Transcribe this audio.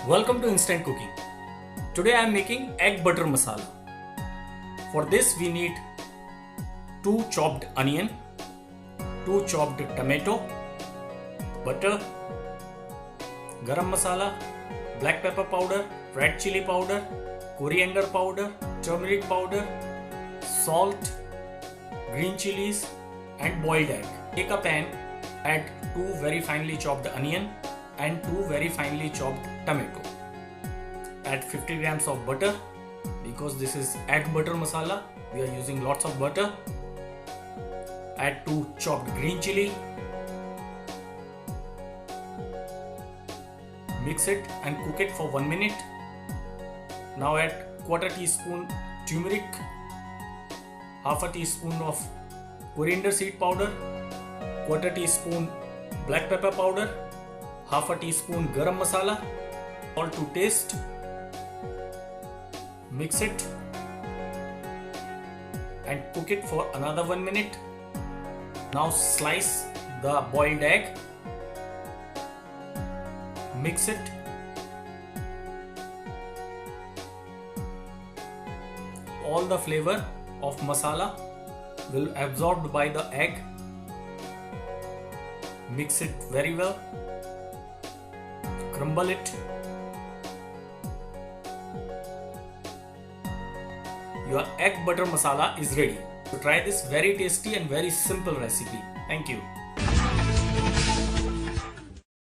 Welcome to Instant Cooking. Today I am making egg butter masala. For this we need 2 chopped onion, 2 chopped tomato, butter, garam masala, black pepper powder, red chili powder, coriander powder, turmeric powder, salt, green chilies and boiled egg. Take a pan, add 2 very finely chopped onion and 2 very finely chopped tomato. Add 50 grams of butter. Because this is egg butter masala, we are using lots of butter. Add 2 chopped green chili. Mix it and cook it for 1 minute. Now add quarter teaspoon turmeric, half a teaspoon of coriander seed powder, quarter teaspoon black pepper powder, half a teaspoon garam masala, salt to taste. Mix it and cook it for another 1 minute. Now slice the boiled egg. Mix it. All the flavor of masala will be absorbed by the egg. Mix it very well. Crumble it. Your egg butter masala is ready. So try this very tasty and very simple recipe. Thank you.